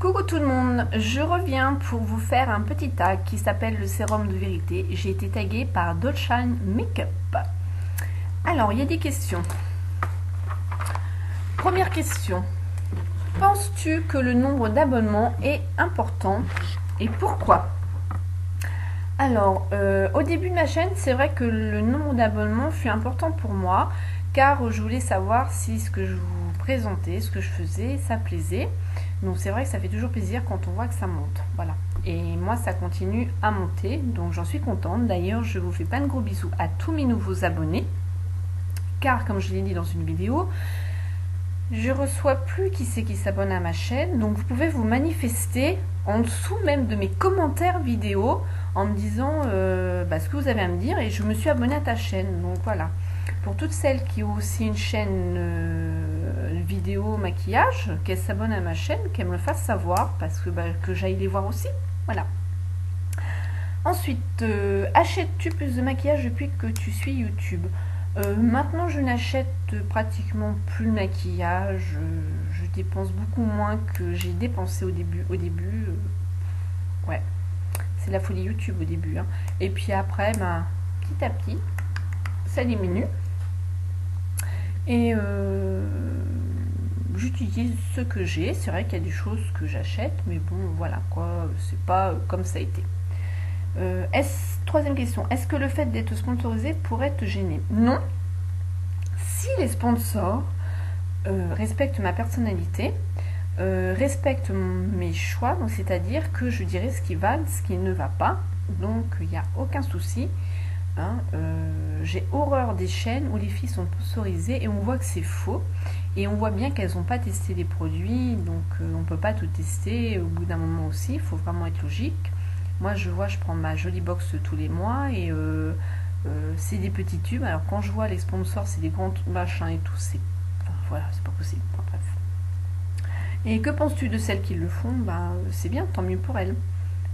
Coucou tout le monde, je reviens pour vous faire un petit tag qui s'appelle le sérum de vérité. J'ai été taguée par Dolce Makeup. Alors, il y a des questions. Première question. Penses-tu que le nombre d'abonnements est important et pourquoi? Alors, au début de ma chaîne, c'est vrai que le nombre d'abonnements fut important pour moi car je voulais savoir si ce que je vous présentais, ce que je faisais, ça plaisait. Donc c'est vrai que ça fait toujours plaisir quand on voit que ça monte. Voilà. Et moi, ça continue à monter, donc j'en suis contente. D'ailleurs, je vous fais plein de gros bisous à tous mes nouveaux abonnés, car comme je l'ai dit dans une vidéo, je reçois plus qui c'est qui s'abonne à ma chaîne. Donc vous pouvez vous manifester en dessous même de mes commentaires vidéo en me disant ce que vous avez à me dire et je me suis abonnée à ta chaîne. Donc voilà. Pour toutes celles qui ont aussi une chaîne vidéo maquillage, qu'elles s'abonnent à ma chaîne, qu'elles me le fassent savoir parce que j'aille les voir aussi. Voilà. Ensuite, achètes-tu plus de maquillage depuis que tu suis YouTube? Maintenant, je n'achète pratiquement plus le maquillage. Je dépense beaucoup moins que j'ai dépensé au début. Ouais, c'est la folie YouTube au début. Hein. Et puis après, petit à petit, ça diminue. Et j'utilise ce que j'ai. C'est vrai qu'il y a des choses que j'achète, mais bon, voilà quoi, c'est pas comme ça a été. Troisième question, est-ce que le fait d'être sponsorisé pourrait te gêner? Non. Si les sponsors respectent ma personnalité, respectent mes choix, c'est-à-dire que je dirais ce qui va, ce qui ne va pas, donc il n'y a aucun souci. Hein, j'ai horreur des chaînes où les filles sont sponsorisées et on voit que c'est faux et on voit bien qu'elles n'ont pas testé les produits, donc on ne peut pas tout tester au bout d'un moment aussi, il faut vraiment être logique. Moi je prends ma jolie box tous les mois et c'est des petits tubes, alors quand je vois les sponsors c'est des grands machins et tout, voilà, c'est pas possible. Enfin, bref. Et que penses-tu de celles qui le font? C'est bien, tant mieux pour elles,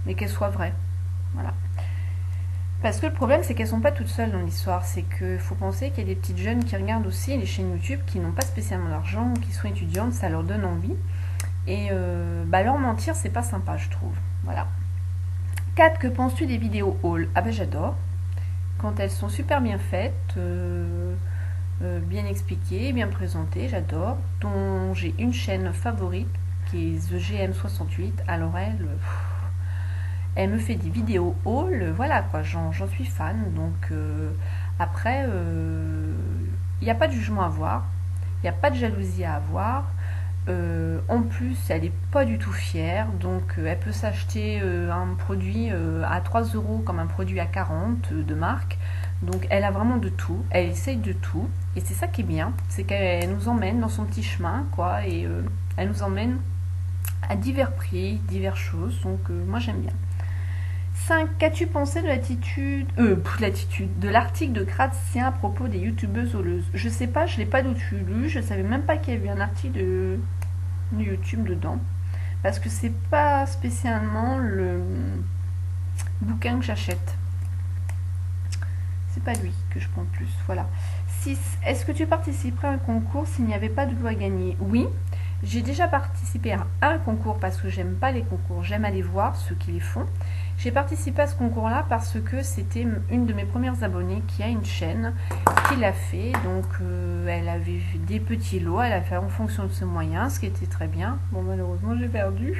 mais qu'elles soient vraies. Voilà. Parce que le problème, c'est qu'elles sont pas toutes seules dans l'histoire. C'est qu'il faut penser qu'il y a des petites jeunes qui regardent aussi les chaînes YouTube, qui n'ont pas spécialement d'argent, qui sont étudiantes, ça leur donne envie. Et leur mentir, c'est pas sympa, je trouve. Voilà. 4. Que penses-tu des vidéos haul? J'adore. Quand elles sont super bien faites, bien expliquées, bien présentées, j'adore. Dont j'ai une chaîne favorite, qui est TheGM68. Alors elle me fait des vidéos haul, voilà quoi, j'en suis fan. Donc après, il n'y a pas de jugement à avoir, il n'y a pas de jalousie à avoir. En plus, elle n'est pas du tout fière, donc elle peut s'acheter un produit à 3 € comme un produit à 40 de marque. Donc elle a vraiment de tout, elle essaye de tout, et c'est ça qui est bien, c'est qu'elle nous emmène dans son petit chemin, quoi, et elle nous emmène à divers prix, diverses choses, donc moi j'aime bien. 5. Qu'as-tu pensé de de l'article de Grazia à propos des youtubeuses hauleuses? Je sais pas, je l'ai pas du tout lu, je savais même pas qu'il y avait un article de YouTube dedans, parce que c'est pas spécialement le bouquin que j'achète. C'est pas lui que je prends plus, voilà. 6. Est-ce que tu participerais à un concours s'il n'y avait pas de lot à gagner? Oui. J'ai déjà participé à un concours parce que j'aime pas les concours, j'aime aller voir ceux qui les font. J'ai participé à ce concours-là parce que c'était une de mes premières abonnées qui a une chaîne qui l'a fait. Donc elle avait des petits lots, elle a fait en fonction de ses moyens, ce qui était très bien. Bon, malheureusement j'ai perdu,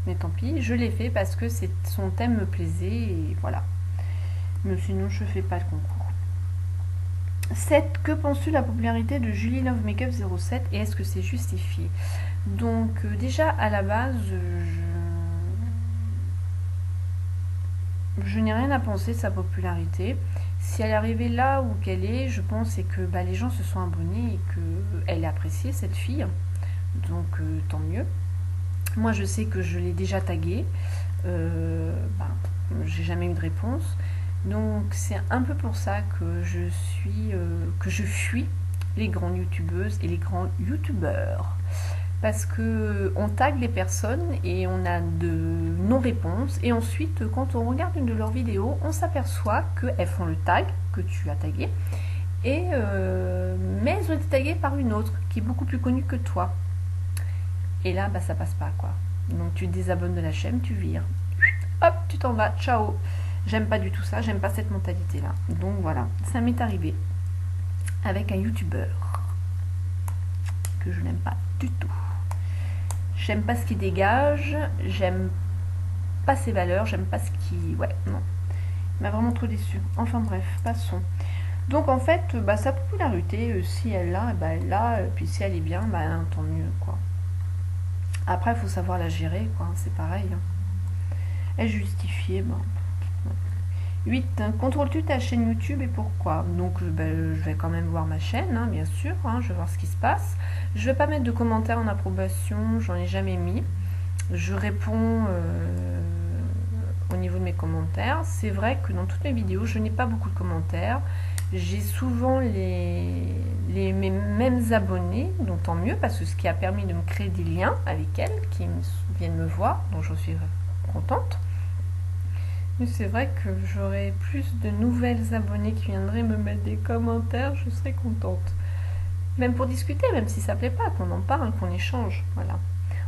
mais tant pis, je l'ai fait parce que son thème me plaisait et voilà. Mais sinon je fais pas de concours. 7. Que penses-tu de la popularité de Julie Love Makeup 07 et est-ce que c'est justifié? Donc déjà à la base, je n'ai rien à penser de sa popularité. Si elle est arrivée là où qu'elle est, je pense que les gens se sont abonnés et qu'elle est appréciée, cette fille. Donc tant mieux. Moi je sais que je l'ai déjà taguée. J'ai jamais eu de réponse. Donc c'est un peu pour ça que je fuis les grandes youtubeuses et les grands youtubeurs. Parce que on tague les personnes et on a de non-réponses. Et ensuite, quand on regarde une de leurs vidéos, on s'aperçoit qu'elles font le tag que tu as tagué. Mais elles ont été taguées par une autre qui est beaucoup plus connue que toi. Et là, bah, ça passe pas, quoi. Donc tu te désabonnes de la chaîne, tu vires. Hop, tu t'en vas, ciao. J'aime pas du tout ça, j'aime pas cette mentalité-là. Donc voilà, ça m'est arrivé avec un youtubeur que je n'aime pas du tout. J'aime pas ce qu'il dégage, j'aime pas ses valeurs, j'aime pas ce qui... Ouais, non. Il m'a vraiment trop déçu. Enfin bref, passons. Donc en fait, bah, sa popularité, si elle l'a, bah, elle l'a, puis si elle est bien, bah, tant mieux, quoi. Après, il faut savoir la gérer, quoi, c'est pareil. Hein. Est justifiée, bah. 8. Contrôles-tu ta chaîne YouTube et pourquoi? Donc je vais quand même voir ma chaîne, hein, bien sûr, hein, je vais voir ce qui se passe. Je vais pas mettre de commentaires en approbation, j'en ai jamais mis. Je réponds au niveau de mes commentaires. C'est vrai que dans toutes mes vidéos, je n'ai pas beaucoup de commentaires. J'ai souvent mes mêmes abonnés, donc tant mieux, parce que ce qui a permis de me créer des liens avec elles, qui viennent me voir, donc je suis contente. Mais c'est vrai que j'aurais plus de nouvelles abonnées qui viendraient me mettre des commentaires, je serais contente. Même pour discuter, même si ça plaît pas, qu'on en parle, qu'on échange, voilà.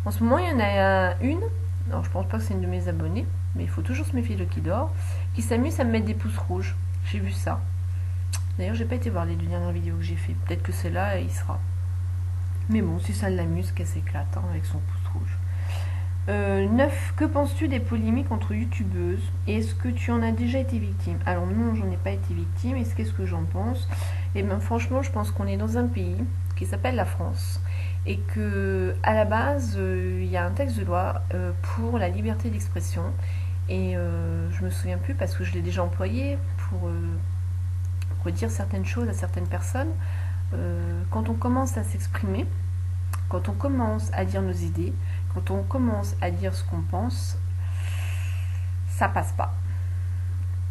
En ce moment, il y en a une, alors je pense pas que c'est une de mes abonnées, mais il faut toujours se méfier de qui dort, qui s'amuse à me mettre des pouces rouges. J'ai vu ça. D'ailleurs, j'ai pas été voir les 2 dernières vidéos que j'ai fait. Peut-être que celle-là, il sera. Mais bon, si ça l'amuse, qu'elle s'éclate hein, avec son pouce rouge. 9. Que penses-tu des polémiques entre youtubeuses? Et est-ce que tu en as déjà été victime? Alors non, j'en ai pas été victime. Et qu'est-ce que j'en pense? Et bien franchement, je pense qu'on est dans un pays qui s'appelle la France. Et que à la base, il y a un texte de loi pour la liberté d'expression. Et je me souviens plus parce que je l'ai déjà employé pour dire certaines choses à certaines personnes. Quand on commence à s'exprimer, quand on commence à dire nos idées, quand on commence à dire ce qu'on pense, ça passe pas.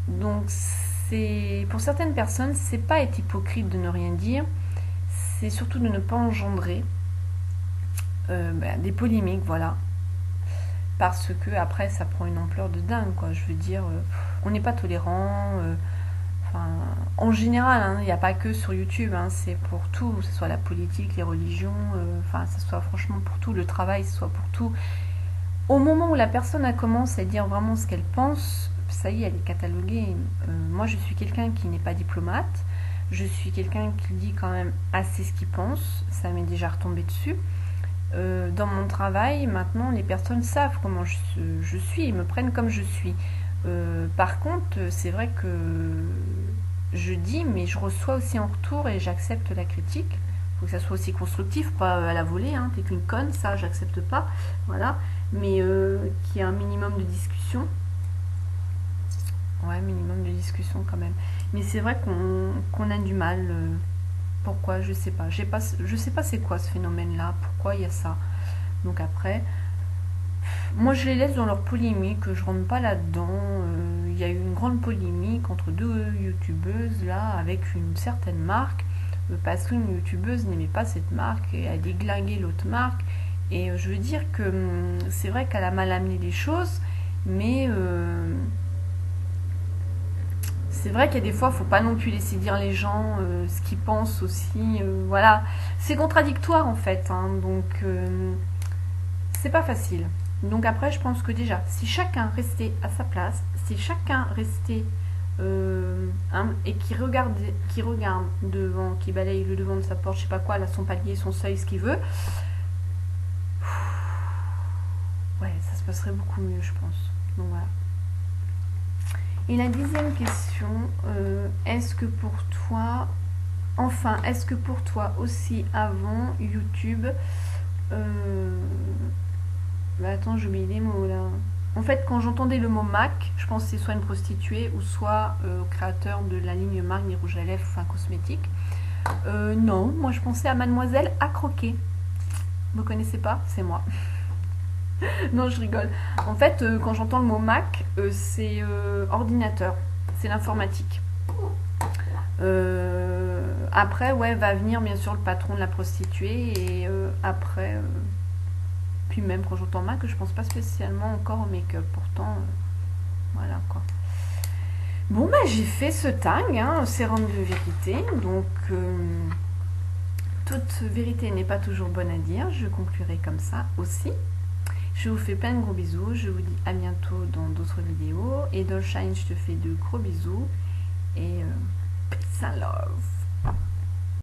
Donc pour certaines personnes, c'est pas être hypocrite de ne rien dire, c'est surtout de ne pas engendrer des polémiques, voilà. Parce que après, ça prend une ampleur de dingue, quoi. Je veux dire, on n'est pas tolérant. En général, il n'y a pas que sur YouTube, hein, c'est pour tout, que ce soit la politique, les religions, ce soit franchement pour tout, le travail, ce soit pour tout. Au moment où la personne commence à dire vraiment ce qu'elle pense, ça y est, elle est cataloguée. Moi, je suis quelqu'un qui n'est pas diplomate, je suis quelqu'un qui dit quand même assez ce qu'il pense, ça m'est déjà retombé dessus. Dans mon travail, maintenant, les personnes savent comment je suis, ils me prennent comme je suis. Par contre, c'est vrai que je dis, mais je reçois aussi en retour et j'accepte la critique. Il faut que ça soit aussi constructif, pas à la volée, hein, t'es qu'une conne, ça j'accepte pas, voilà. Mais qu'il y ait un minimum de discussion. Ouais, minimum de discussion quand même. Mais c'est vrai qu'on a du mal. Pourquoi? Je sais pas. Je sais pas c'est quoi ce phénomène-là, pourquoi il y a ça. Donc après... Moi, je les laisse dans leur polémique, je rentre pas là-dedans. Il y a eu une grande polémique entre 2 youtubeuses, là, avec une certaine marque, parce qu'une youtubeuse n'aimait pas cette marque et a déglingué l'autre marque. Et je veux dire que c'est vrai qu'elle a mal amené les choses, mais c'est vrai qu'il y a des fois, il ne faut pas non plus laisser dire les gens ce qu'ils pensent aussi. Voilà, c'est contradictoire en fait, hein, donc c'est pas facile. Donc après, je pense que déjà, si chacun restait à sa place, si chacun restait et qui regarde devant, qui balaye le devant de sa porte, je sais pas quoi, là, son palier, son seuil, ce qu'il veut, ouais, ça se passerait beaucoup mieux, je pense. Donc voilà. Et la 10e question, est-ce que pour toi aussi avant YouTube, attends, j'oublie les mots là. En fait, quand j'entendais le mot Mac, je pensais soit une prostituée ou soit au créateur de la ligne Mac des rouges à lèvres, enfin cosmétique. Non, moi je pensais à Mademoiselle à croquer. Vous connaissez pas? C'est moi. Non, je rigole. En fait, quand j'entends le mot Mac, c'est ordinateur, c'est l'informatique. Après, ouais, va venir bien sûr le patron de la prostituée et après... Puis même quand j'entends Mac, je pense pas spécialement encore au make-up. Pourtant, voilà quoi. Bon, bah j'ai fait ce tag, hein, sérum de vérité. Donc, toute vérité n'est pas toujours bonne à dire, je conclurai comme ça aussi. Je vous fais plein de gros bisous, je vous dis à bientôt dans d'autres vidéos. Et Dolshine, je te fais de gros bisous. Et peace and love.